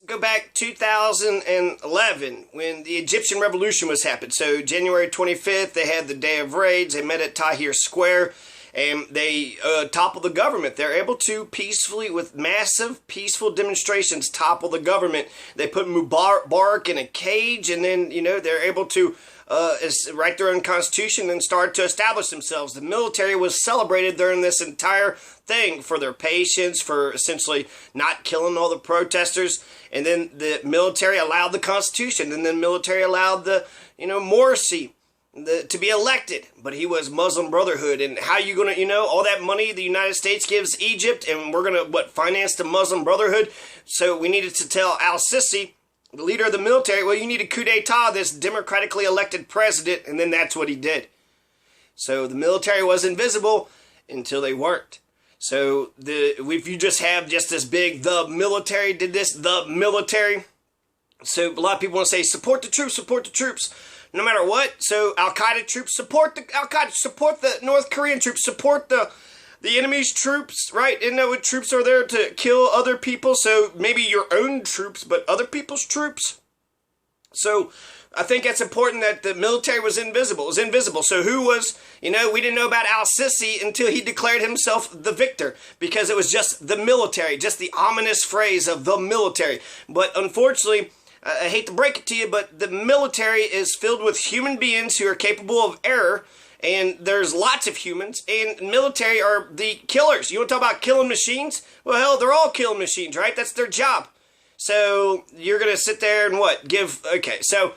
go back 2011 when the Egyptian Revolution was happened. So January 25th, they had the Day of Raids. They met at Tahrir Square, and they toppled the government. They're able to peacefully, with massive peaceful demonstrations, topple the government. They put Mubarak in a cage, and then, they're able to write their own constitution and start to establish themselves. The military was celebrated during this entire thing for their patience, for essentially not killing all the protesters. And then the military allowed the constitution, and then the military allowed the, Morsi to be elected. But he was Muslim Brotherhood. And how you going to, all that money the United States gives Egypt, and we're going to, finance the Muslim Brotherhood? So we needed to tell al-Sisi, the leader of the military, well, you need to coup d'etat this democratically elected president, and then that's what he did. So the military was invisible until they weren't. So if you just have just this big, the military did this, the military. So a lot of people want to say, support the troops, no matter what. So Al-Qaeda troops, support the North Korean troops, support the enemy's troops, right? And what troops are there to kill other people? So maybe your own troops, but other people's troops. So I think that's important that the military was invisible. It was invisible. So who was, we didn't know about al-Sisi until he declared himself the victor, because it was just the military, just the ominous phrase of the military. But unfortunately, I hate to break it to you, but the military is filled with human beings who are capable of error. And there's lots of humans, and military are the killers. You want to talk about killing machines? Well, hell, they're all killing machines, right? That's their job. So you're going to sit there and okay. So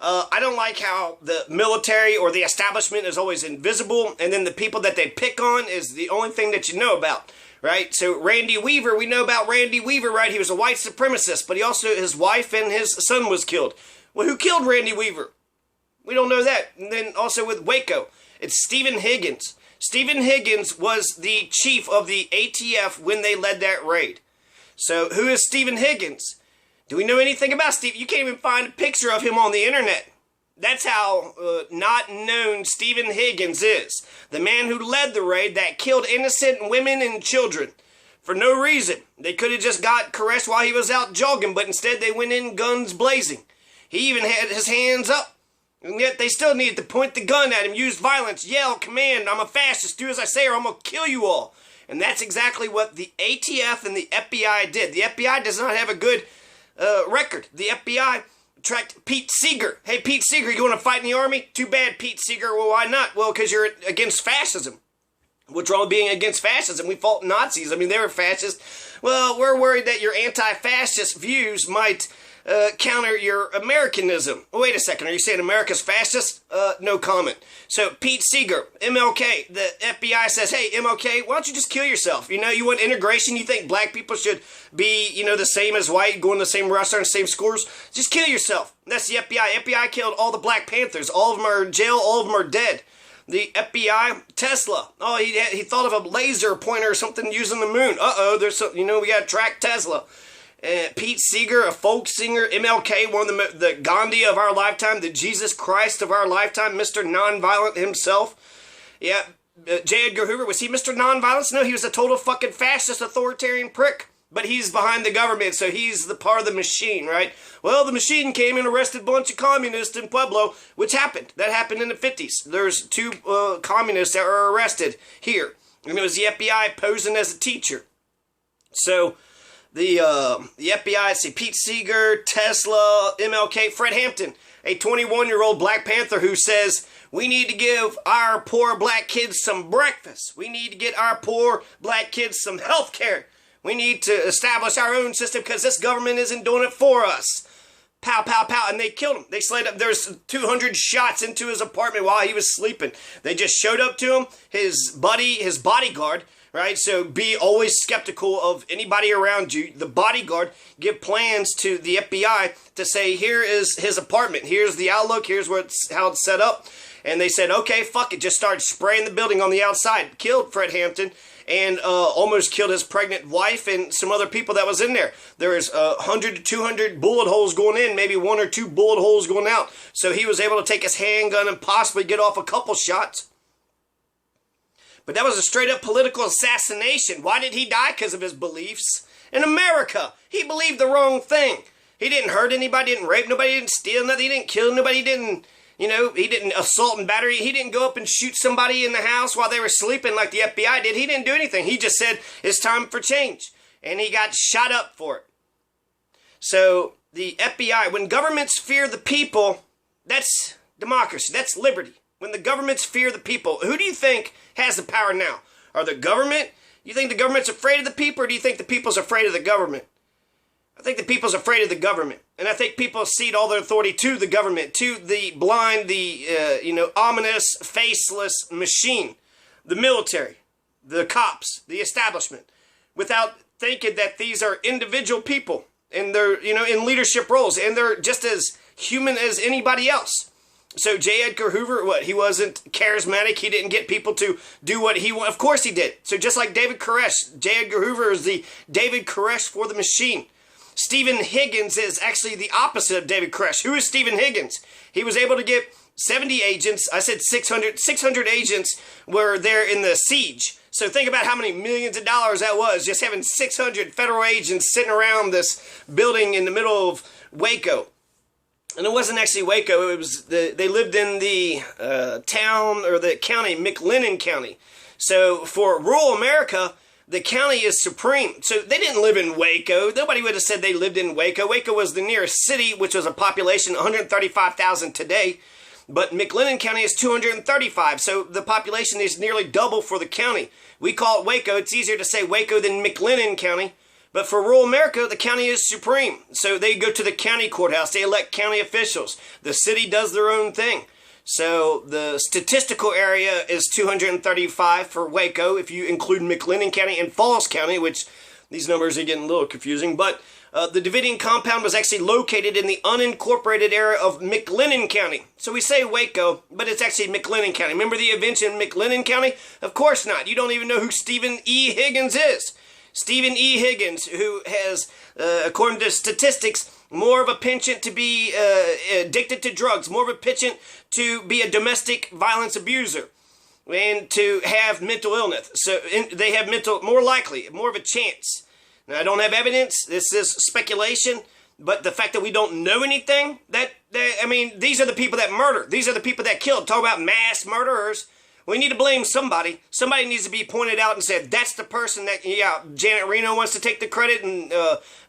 I don't like how the military or the establishment is always invisible, and then the people that they pick on is the only thing that you know about, right? So Randy Weaver, we know about Randy Weaver, right? He was a white supremacist, but he also, his wife and his son was killed. Well, who killed Randy Weaver? We don't know that. And then also with Waco, it's Stephen Higgins. Stephen Higgins was the chief of the ATF when they led that raid. So who is Stephen Higgins? Do we know anything about Steve? You can't even find a picture of him on the internet. That's how not known Stephen Higgins is. The man who led the raid that killed innocent women and children for no reason. They could have just got caressed while he was out jogging, but instead they went in guns blazing. He even had his hands up. And yet they still needed to point the gun at him, use violence, yell, command, I'm a fascist, do as I say or I'm going to kill you all. And that's exactly what the ATF and the FBI did. The FBI does not have a good record. The FBI tracked Pete Seeger. Hey, Pete Seeger, you want to fight in the army? Too bad, Pete Seeger. Well, why not? Well, because you're against fascism. What's wrong with being against fascism? We fought Nazis. I mean, they were fascists. Well, we're worried that your anti-fascist views might counter your Americanism. Wait a second, are you saying America's fascist? No comment. So Pete Seeger, MLK, the FBI says, hey, MLK, why don't you just kill yourself? You want integration? You think black people should be, the same as white, going to the same restaurant, same schools? Just kill yourself. That's the FBI. FBI killed all the Black Panthers. All of them are in jail. All of them are dead. The FBI, Tesla. Oh, he thought of a laser pointer or something using the moon. There's some, we got to track Tesla. Pete Seeger, a folk singer, MLK, one of the Gandhi of our lifetime, the Jesus Christ of our lifetime, Mr. Nonviolent himself. Yeah, J. Edgar Hoover, was he Mr. Nonviolence? No, he was a total fucking fascist, authoritarian prick. But he's behind the government, so he's the part of the machine, right? Well, the machine came and arrested a bunch of communists in Pueblo, which happened. That happened in the 50s. There's 2 communists that were arrested here. And it was the FBI posing as a teacher. So the FBI, see, Pete Seeger, Tesla, MLK, Fred Hampton, a 21-year-old Black Panther who says, we need to give our poor black kids some breakfast. We need to get our poor black kids some health care. We need to establish our own system because this government isn't doing it for us. Pow, pow, pow. And they killed him. They slayed up. There's 200 shots into his apartment while he was sleeping. They just showed up to him, his bodyguard, right? So be always skeptical of anybody around you. The bodyguard give plans to the FBI to say, here is his apartment. Here's the outlook. Here's how it's set up. And they said, okay, fuck it. Just started spraying the building on the outside. Killed Fred Hampton. And almost killed his pregnant wife and some other people that was in there. There was 100 to 200 bullet holes going in, maybe 1 or 2 bullet holes going out. So he was able to take his handgun and possibly get off a couple shots. But that was a straight up political assassination. Why did he die? Because of his beliefs. In America, he believed the wrong thing. He didn't hurt anybody, didn't rape nobody, didn't steal nothing, he didn't kill nobody, he didn't, he didn't assault and battery. He didn't go up and shoot somebody in the house while they were sleeping like the FBI did. He didn't do anything. He just said, it's time for change. And he got shot up for it. So the FBI, when governments fear the people, that's democracy. That's liberty. When the governments fear the people, who do you think has the power now? Are the government? You think the government's afraid of the people, or do you think the people's afraid of the government? I think the people's afraid of the government. And I think people cede all their authority to the government, to the blind, the, ominous, faceless machine, the military, the cops, the establishment, without thinking that these are individual people and they're, in leadership roles, and they're just as human as anybody else. So J. Edgar Hoover, he wasn't charismatic. He didn't get people to do what he wanted. Of course he did. So just like David Koresh, J. Edgar Hoover is the David Koresh for the machine. Stephen Higgins is actually the opposite of David Koresh. Who is Stephen Higgins? He was able to get 70 agents. I said 600 agents were there in the siege. So think about how many millions of dollars that was, just having 600 federal agents sitting around this building in the middle of Waco. And it wasn't actually Waco. It was they lived in the town or the county, McLennan County. So for rural America, the county is supreme. So they didn't live in Waco. Nobody would have said they lived in Waco. Waco was the nearest city, which was a population 135,000 today. But McLennan County is 235. So the population is nearly double for the county. We call it Waco. It's easier to say Waco than McLennan County. But for rural America, the county is supreme. So they go to the county courthouse. They elect county officials. The city does their own thing. So the statistical area is 235 for Waco, if you include McLennan County and Falls County, which these numbers are getting a little confusing. But the Davidian compound was actually located in the unincorporated area of McLennan County. So we say Waco, but it's actually McLennan County. Remember the events in McLennan County? Of course not. You don't even know who Stephen E. Higgins is. Stephen E. Higgins, who has, according to statistics, more of a penchant to be addicted to drugs, more of a penchant to be a domestic violence abuser, and to have mental illness. So they have more likely, more of a chance. Now, I don't have evidence. This is speculation. But the fact that we don't know anything, these are the people that murder. These are the people that kill. Talk about mass murderers. We need to blame somebody. Somebody needs to be pointed out and said, that's the person that, Janet Reno wants to take the credit, and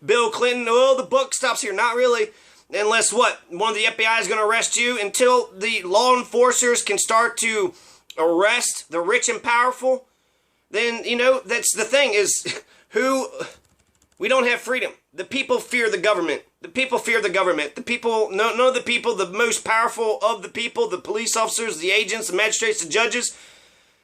Bill Clinton, the buck stops here. Not really. Unless one of the FBI is going to arrest you. Until the law enforcers can start to arrest the rich and powerful, then, that's the thing is we don't have freedom. The people fear the government. The people fear the government. The people, none of the people, the most powerful of the people, the police officers, the agents, the magistrates, the judges,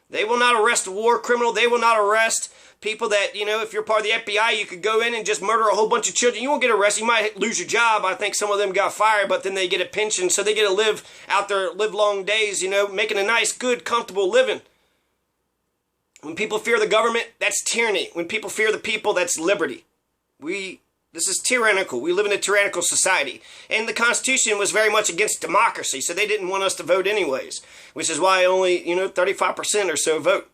they will not arrest a war criminal. They will not arrest people that, if you're part of the FBI, you could go in and just murder a whole bunch of children. You won't get arrested. You might lose your job. I think some of them got fired, but then they get a pension, so they get to live out their live-long days, making a nice, good, comfortable living. When people fear the government, that's tyranny. When people fear the people, that's liberty. This is tyrannical. We live in a tyrannical society. And the Constitution was very much against democracy, so they didn't want us to vote anyways, which is why only, 35% or so vote.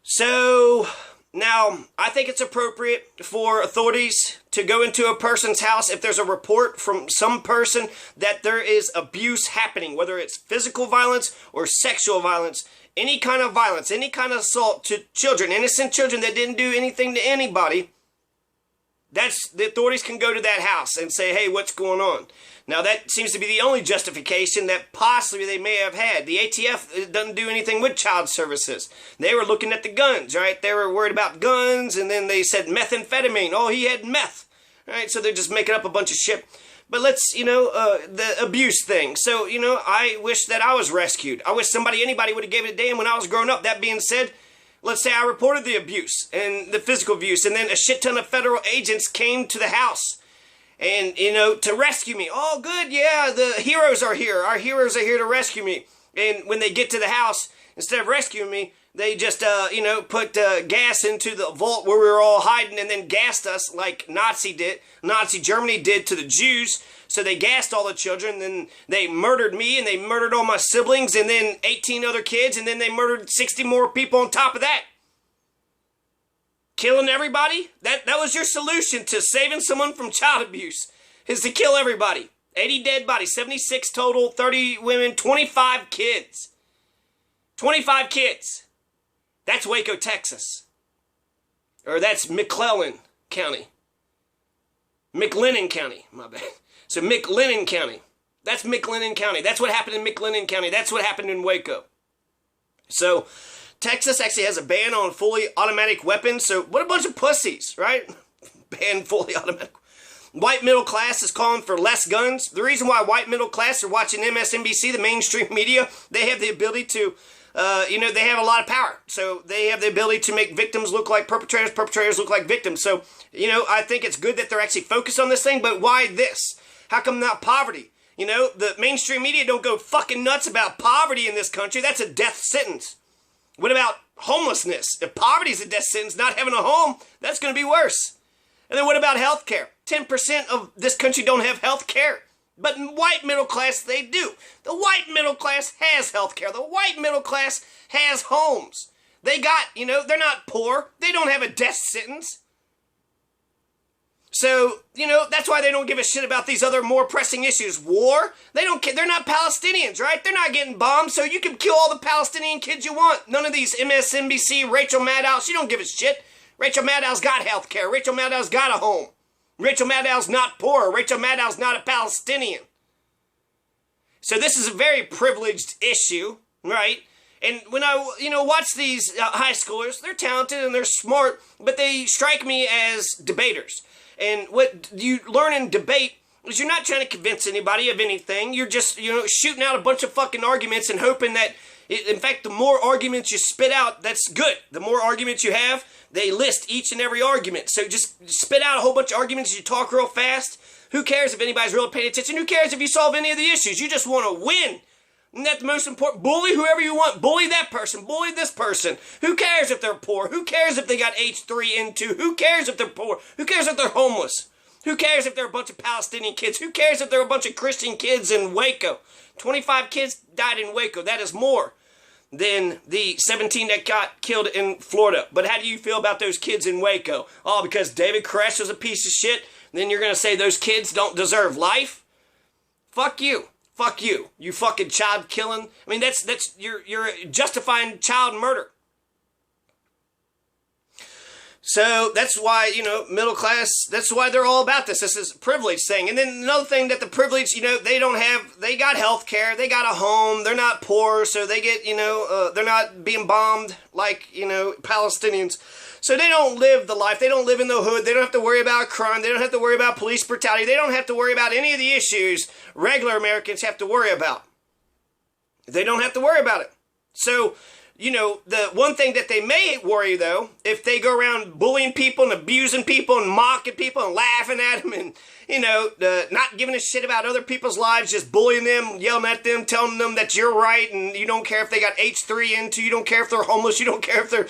So now, I think it's appropriate for authorities to go into a person's house if there's a report from some person that there is abuse happening, whether it's physical violence or sexual violence, any kind of violence, any kind of assault to children, innocent children that didn't do anything to anybody. The authorities can go to that house and say, hey, what's going on? Now, that seems to be the only justification that possibly they may have had. The ATF doesn't do anything with child services. They were looking at the guns, right? They were worried about guns, and then they said methamphetamine. Oh, he had meth, right? So they're just making up a bunch of shit. But let's, the abuse thing. So, I wish that I was rescued. I wish anybody would have given a damn when I was growing up. That being said, let's say I reported the abuse and the physical abuse, and then a shit ton of federal agents came to the house and, to rescue me. Oh, good, yeah, the heroes are here. Our heroes are here to rescue me. And when they get to the house, instead of rescuing me, they just, put gas into the vault where we were all hiding, and then gassed us like Nazi Germany did to the Jews. So they gassed all the children, then they murdered me, and they murdered all my siblings, and then 18 other kids, and then they murdered 60 more people on top of that. Killing everybody? That was your solution to saving someone from child abuse. is to kill everybody. 80 dead bodies, 76 total, 30 women, 25 kids. 25 kids. That's Waco, Texas. Or that's McClellan County. McLennan County, my bad. So McLennan County. That's McLennan County. That's what happened in McLennan County. That's what happened in Waco. So Texas actually has a ban on fully automatic weapons. So what a bunch of pussies, right? Ban fully automatic. White middle class is calling for less guns. The reason why white middle class are watching MSNBC, the mainstream media, they have the ability to, they have a lot of power. So they have the ability to make victims look like perpetrators, perpetrators look like victims. So, I think it's good that they're actually focused on this thing, but why this? How come not poverty? The mainstream media don't go fucking nuts about poverty in this country. That's a death sentence. What about homelessness? If poverty is a death sentence, not having a home, that's going to be worse. And then what about health care? 10% of this country don't have health care. But in white middle class, they do. The white middle class has health care. The white middle class has homes. They got, they're not poor. They don't have a death sentence. So, that's why they don't give a shit about these other more pressing issues. War, they don't care. They're not Palestinians, right? They're not getting bombed, so you can kill all the Palestinian kids you want. None of these MSNBC, Rachel Maddow, she don't give a shit. Rachel Maddow's got health care. Rachel Maddow's got a home. Rachel Maddow's not poor. Rachel Maddow's not a Palestinian. So this is a very privileged issue, right? And when I, watch these high schoolers, they're talented and they're smart, but they strike me as debaters. And what you learn in debate is you're not trying to convince anybody of anything. You're just, shooting out a bunch of fucking arguments and hoping that, in fact, the more arguments you spit out, that's good. The more arguments you have, they list each and every argument. So just spit out a whole bunch of arguments. You talk real fast. Who cares if anybody's really paying attention? Who cares if you solve any of the issues? You just want to win. Isn't that the most important? Bully whoever you want. Bully that person. Bully this person. Who cares if they're poor? Who cares if they got H3N2? Who cares if they're poor? Who cares if they're homeless? Who cares if they're a bunch of Palestinian kids? Who cares if they're a bunch of Christian kids in Waco? 25 kids died in Waco. That is more than the 17 that got killed in Florida. But how do you feel about those kids in Waco? Oh, because David Koresh was a piece of shit, then you're going to say those kids don't deserve life? Fuck you. Fuck you. You fucking child killing. I mean, you're justifying child murder. So that's why, middle class, that's why they're all about this. This is a privilege thing. And then another thing that the privilege, they got health care, they got a home, they're not poor, so they get, they're not being bombed like, Palestinians. So they don't live the life, they don't live in the hood, they don't have to worry about crime, they don't have to worry about police brutality, they don't have to worry about any of the issues regular Americans have to worry about. They don't have to worry about it. So, the one thing that they may worry, though, if they go around bullying people and abusing people and mocking people and laughing at them and, not giving a shit about other people's lives, just bullying them, yelling at them, telling them that you're right and you don't care if they got H3N2, you don't care if they're homeless, you don't care if they're,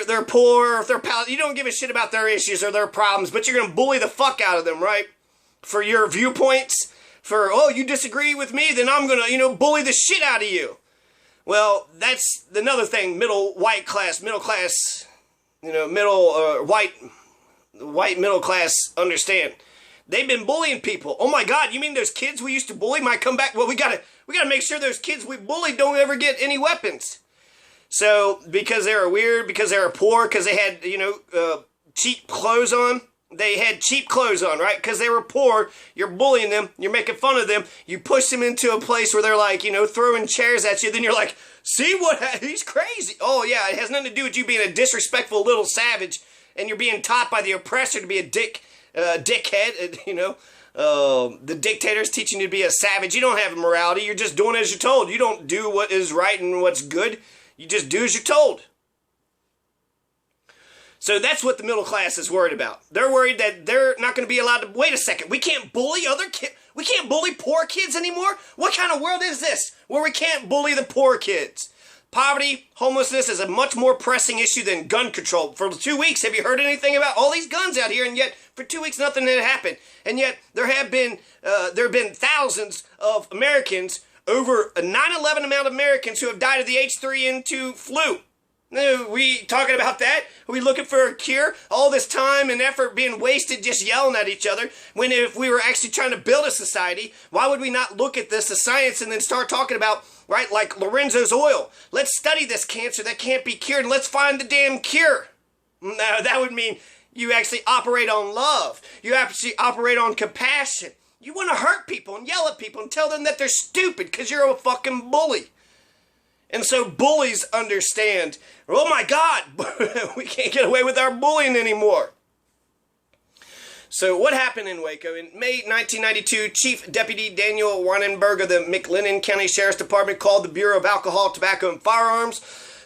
they're poor, or if they're you don't give a shit about their issues or their problems, but you're going to bully the fuck out of them, right? For your viewpoints, you disagree with me, then I'm going to, bully the shit out of you. Well, that's another thing, white middle class understand. They've been bullying people. Oh my God, you mean those kids we used to bully might come back? Well, we gotta make sure those kids we bullied don't ever get any weapons. So, because they were weird, because they were poor, because they had, cheap clothes on. They had cheap clothes on, right? Because they were poor. You're bullying them. You're making fun of them. You push them into a place where they're like, throwing chairs at you. Then you're like, see what? He's crazy. Oh, yeah. It has nothing to do with you being a disrespectful little savage. And you're being taught by the oppressor to be a dickhead. The dictator's teaching you to be a savage. You don't have a morality. You're just doing as you're told. You don't do what is right and what's good. You just do as you're told. So that's what the middle class is worried about. They're worried that they're not going to be allowed to... Wait a second. We can't bully other kids? We can't bully poor kids anymore? What kind of world is this where we can't bully the poor kids? Poverty, homelessness is a much more pressing issue than gun control. For 2 weeks, have you heard anything about all these guns out here? And yet, for 2 weeks, nothing had happened. And yet, there have been thousands of Americans, over a 9/11 amount of Americans who have died of the H3N2 flu. No, we talking about that? Are we looking for a cure? All this time and effort being wasted just yelling at each other, when if we were actually trying to build a society, why would we not look at this as science and then start talking about, right, like Lorenzo's oil? Let's study this cancer that can't be cured and let's find the damn cure. No, that would mean you actually operate on love. You actually operate on compassion. You want to hurt people and yell at people and tell them that they're stupid because you're a fucking bully. And so bullies understand, oh my God, we can't get away with our bullying anymore. So what happened in Waco? In May 1992, Chief Deputy Daniel Wannenberg of the McLennan County Sheriff's Department called the Bureau of Alcohol, Tobacco, and Firearms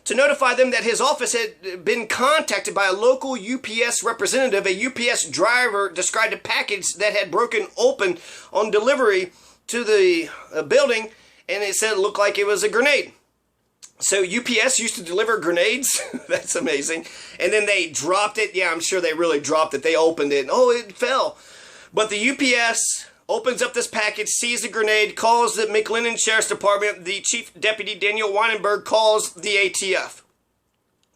to notify them that his office had been contacted by a local UPS representative. A UPS driver described a package that had broken open on delivery to the building, and it said it looked like it was a grenade. So UPS used to deliver grenades. That's amazing. And then they dropped it. Yeah, I'm sure they really dropped it. They opened it. Oh, it fell. But the UPS opens up this package, sees the grenade, calls the McLennan Sheriff's Department. The Chief Deputy Daniel Wannenberg calls the ATF.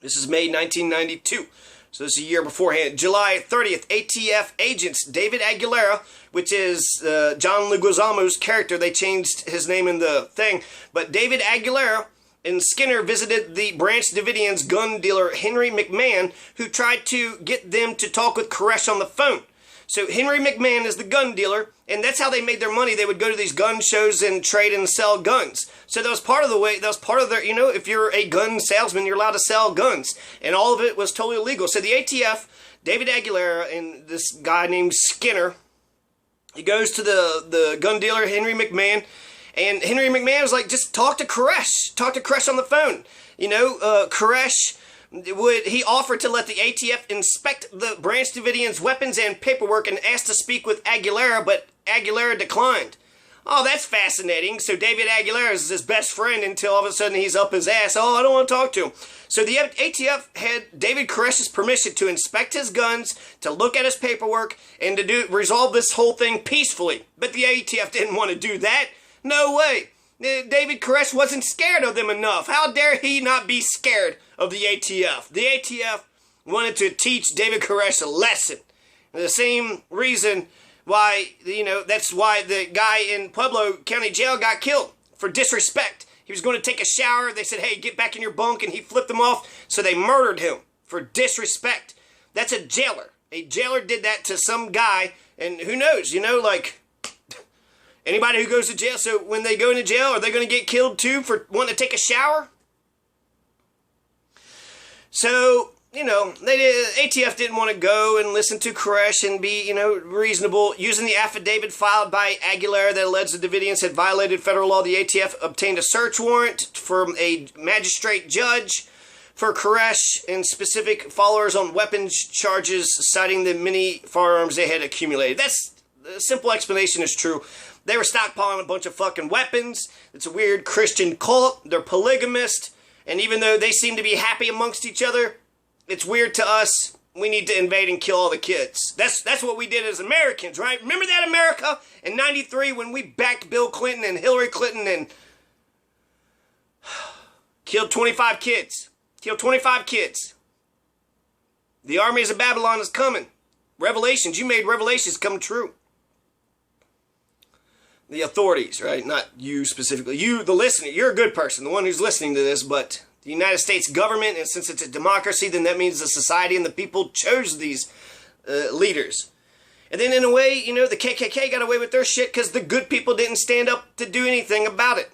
This is May 1992. So this is a year beforehand. July 30th, ATF agents David Aguilera, which is John Leguizamo's character. They changed his name in the thing. But David Aguilera and Skinner visited the Branch Davidians' gun dealer Henry McMahon, who tried to get them to talk with Koresh on the phone. So Henry McMahon is the gun dealer, and that's how they made their money. They would go to these gun shows and trade and sell guns. So that was part of the way, that was part of their, you know, if you're a gun salesman, you're allowed to sell guns. And all of it was totally illegal. So the ATF, David Aguilera, and this guy named Skinner, he goes to the gun dealer, Henry McMahon, and Henry McMahon was like, just talk to Koresh. Talk to Koresh on the phone. You know, Koresh, he offered to let the ATF inspect the Branch Davidians' weapons and paperwork and asked to speak with Aguilera, but Aguilera declined. Oh, that's fascinating. So David Aguilera is his best friend until all of a sudden he's up his ass. Oh, I don't want to talk to him. So the ATF had David Koresh's permission to inspect his guns, to look at his paperwork, and to resolve this whole thing peacefully. But the ATF didn't want to do that. No way. David Koresh wasn't scared of them enough. How dare he not be scared of the ATF? The ATF wanted to teach David Koresh a lesson. The same reason why, you know, that's why the guy in Pueblo County Jail got killed, for disrespect. He was going to take a shower. They said, hey, get back in your bunk, and he flipped them off, so they murdered him for disrespect. That's a jailer. A jailer did that to some guy, and who knows, you know, like, anybody who goes to jail, so when they go into jail, are they going to get killed too for wanting to take a shower? So, you know, ATF didn't want to go and listen to Koresh and be, you know, reasonable. Using the affidavit filed by Aguilera that alleged the Davidians had violated federal law, the ATF obtained a search warrant from a magistrate judge for Koresh and specific followers on weapons charges, citing the many firearms they had accumulated. That's, the simple explanation is true. They were stockpiling a bunch of fucking weapons. It's a weird Christian cult. They're polygamist. And even though they seem to be happy amongst each other, it's weird to us. We need to invade and kill all the kids. That's what we did as Americans, right? Remember that, America? In 93 when we backed Bill Clinton and Hillary Clinton and killed 25 kids. Killed 25 kids. The armies of Babylon is coming. Revelations. You made Revelations come true. The authorities, right? Not you specifically. You, the listener. You're a good person, the one who's listening to this, but the United States government, and since it's a democracy, then that means the society and the people chose these leaders. And then in a way, you know, the KKK got away with their shit because the good people didn't stand up to do anything about it.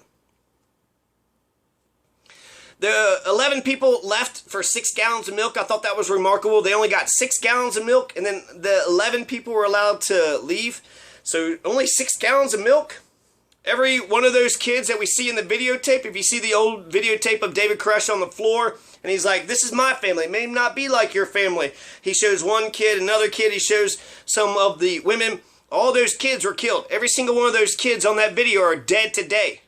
The 11 people left for 6 gallons of milk. I thought that was remarkable. They only got 6 gallons of milk, and then the 11 people were allowed to leave. So only 6 gallons of milk. Every one of those kids that we see in the videotape, if you see the old videotape of David Koresh on the floor, and he's like, this is my family. It may not be like your family. He shows one kid, another kid. He shows some of the women. All those kids were killed. Every single one of those kids on that video are dead today.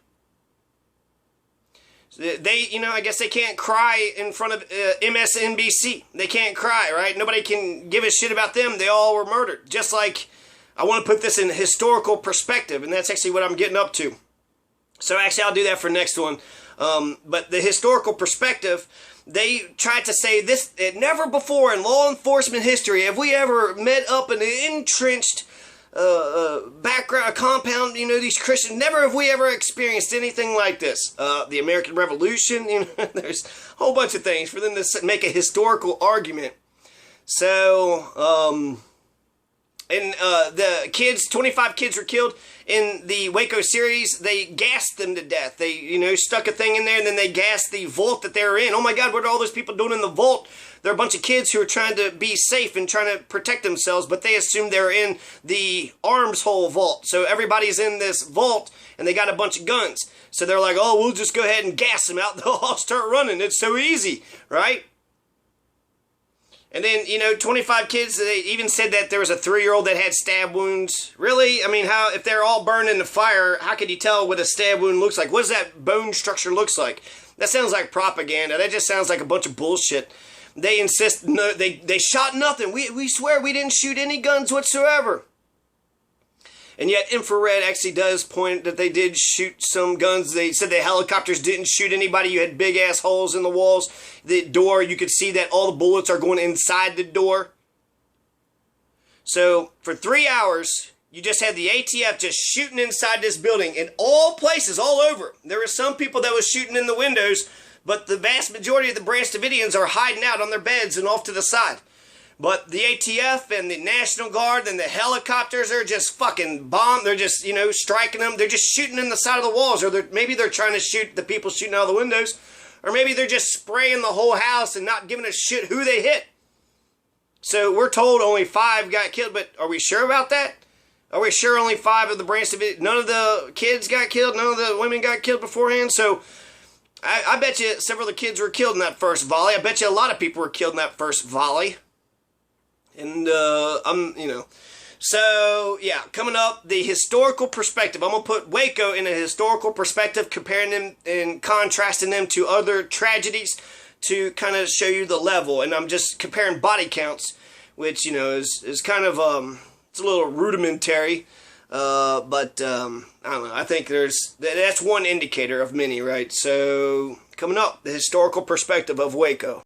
They, you know, I guess they can't cry in front of MSNBC. They can't cry, right? Nobody can give a shit about them. They all were murdered. Just like, I want to put this in historical perspective, and that's actually what I'm getting up to. So actually, I'll do that for next one. But the historical perspective, they tried to say this, never before in law enforcement history have we ever met up in an entrenched background, compound, these Christians, never have we ever experienced anything like this. The American Revolution, there's a whole bunch of things for them to make a historical argument. So, and the kids, 25 kids were killed in the Waco series. They gassed them to death. They, stuck a thing in there, and then they gassed the vault that they were in. Oh my God, what are all those people doing in the vault? They're a bunch of kids who are trying to be safe and trying to protect themselves, but they assume they're in the arms hole vault. So everybody's in this vault, and they got a bunch of guns. So they're like, oh, we'll just go ahead and gas them out. They'll all start running. It's so easy, right? And then, 25 kids, they even said that there was a 3-year-old that had stab wounds. Really? I mean, if they're all burned in the fire, how could you tell what a stab wound looks like? What does that bone structure looks like? That sounds like propaganda. That just sounds like a bunch of bullshit. They insist, no, they shot nothing. We swear we didn't shoot any guns whatsoever. And yet infrared actually does point that they did shoot some guns. They said the helicopters didn't shoot anybody. You had big ass holes in the walls. The door, you could see that all the bullets are going inside the door. So for 3 hours, you just had the ATF just shooting inside this building in all places, all over. There were some people that was shooting in the windows, but the vast majority of the Branch Davidians are hiding out on their beds and off to the side. But the ATF and the National Guard and the helicopters are just fucking bomb. They're just, striking them. They're just shooting in the side of the walls. Or maybe they're trying to shoot the people shooting out of the windows. Or maybe they're just spraying the whole house and not giving a shit who they hit. So we're told only 5 got killed. But are we sure about that? Are we sure only 5 of the Branch Davidians? None of the kids got killed? None of the women got killed beforehand? So I bet you several of the kids were killed in that first volley. I bet you a lot of people were killed in that first volley. And, so, yeah, coming up, the historical perspective. I'm going to put Waco in a historical perspective, comparing them and contrasting them to other tragedies to kind of show you the level. And I'm just comparing body counts, which, is kind of, it's a little rudimentary. But I don't know. I think that's one indicator of many, right? So, coming up, the historical perspective of Waco.